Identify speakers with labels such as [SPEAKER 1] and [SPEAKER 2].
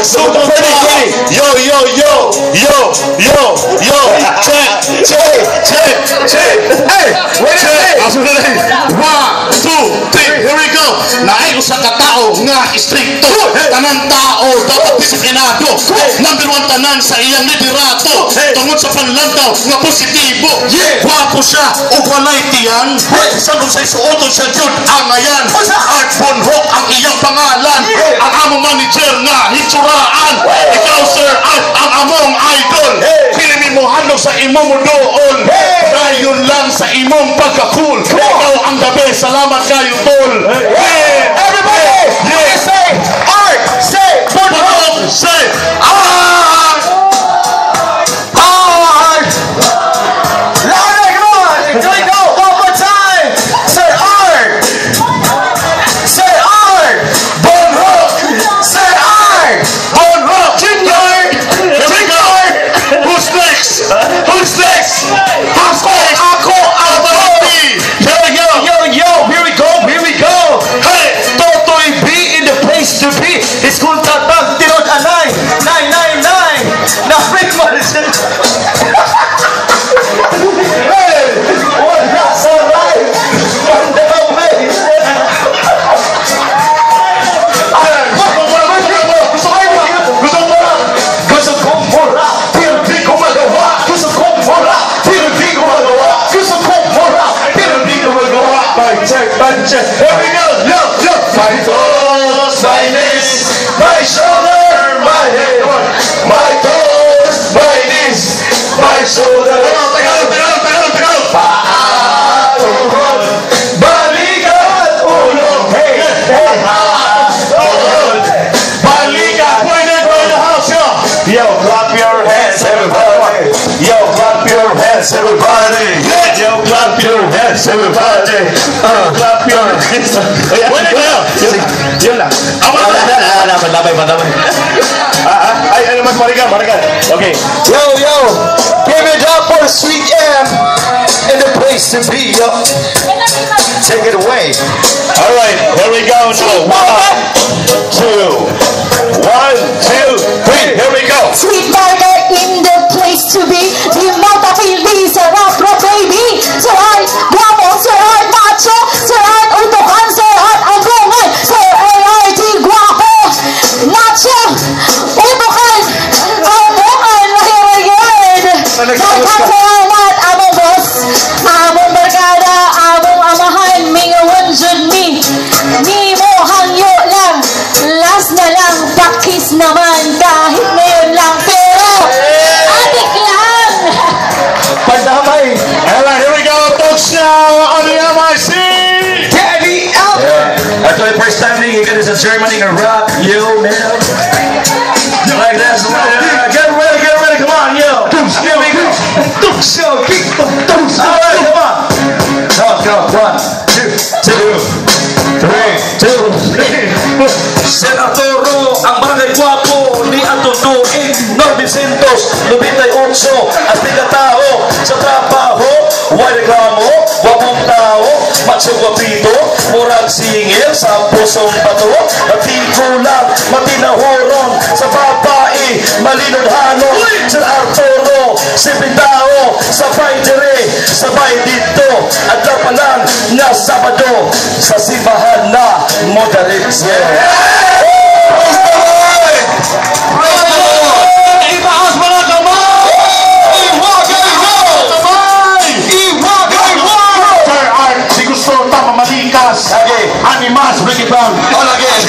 [SPEAKER 1] Super Freddy. Yo, yo, yo, yo, yo, yo. Check. Hey, wait a minute. 1, 2, 3, here we go. Naay usa ka tao nga istrikto. Tanan tao dapat disiplinado. Number 1 tanan sa iyang liderato. Tungod sa panlantaw nga positibo. Wapo siya ug walay tiyan. Sa unsay suoton siya jud ang ayan. Art Bonhoc ang iyang pangalan. Ang among manager nga hitsuraan. Ikaw sir Art ang among idol. Pinimi mo handog sa imong mudoon. Dayon lang sa imong pagka-cool. Ikaw ang the best. Salamat kayo tol.
[SPEAKER 2] Everybody, say Art, say Bonhoc,
[SPEAKER 1] say Art.
[SPEAKER 2] Art. Louder, come on. Here we go. One more time. Say Art. Say Art. Bonhoc. Say Art.
[SPEAKER 1] Bonhoc. Art. Here we go. Who's next? Who's next? Who's next?
[SPEAKER 2] Ako,
[SPEAKER 1] Abati. Here we go.
[SPEAKER 2] Yo, here we go. Hey, Totoy B in the place to be. It's called Tatag Tirod Anay. 999. Na freak man. Hey, what that's alright. On the way. Gusto ko mura. Pero di ko magawa. Gusto ko mura. Pero di ko magawa. Gusto ko mura. Pero di ko magawa. Bye check. Here we go. Yo. My toes, my knees, my shoulder, my head. My toes, my knees, my shoulder. Tagalog. Paa, tuhod, balikat, ulo. Hey. Tuhod, balikat.
[SPEAKER 1] Point in the house, yo.
[SPEAKER 2] Yo, clap your hands, everybody. Yo, clap your hands, everybody. Yo, clap your hands, everybody. Clap your hands.
[SPEAKER 1] Yun lang.
[SPEAKER 2] Labay.
[SPEAKER 1] Ay, mas marikan. Okay.
[SPEAKER 2] Yo, give it up for Sweet M in the place to be, yo. Take it away.
[SPEAKER 1] All right, here we go now. 1, 2, 1, 2, 3. Here we go.
[SPEAKER 3] Sweet burger in the place to be. Di mo tapili sa rapro baby. Sir Art, guwapo. Sir Art, macho. Sir Art, utukan. Sir Art, ang gungan. Sir ART, guwapo. Macho. Utukan. Ang gungan. Mahiragyan. Nagkasalamat, among boss. Among barkada. Among amahan. Mingawan jud mi. Ni mo hangyo lang. Last na lang. Pakis naman. Kahit ngayon lang. Pero atik lang.
[SPEAKER 2] Pandamay.
[SPEAKER 1] All right, here we go, folks. Now on the MIC.
[SPEAKER 2] Daddy out. Actually, first time you're gonna do ceremony in rock, yo, man. Like that. Get ready, come on, yo. Here we go. All right, come on. Go. 1, 2, 3. Senatoro, ang barangay guwapo ni Atutuin, Norvin Santos, 98, at tigatao sa trabaho, huwag reklamo, wapong tao, macho guwapito, murag singil sa pusong bato, at kulang, matinahoron sa babae, malinodhanon, sa Arturo, sipin tao, sabay dire, sabay dito, at lapalan na Sabado, sa simbahan na Modalitz.
[SPEAKER 1] Itaas mo na kamay! Sir Art, si gusto tama malikas. Animas, break it down.
[SPEAKER 2] All again.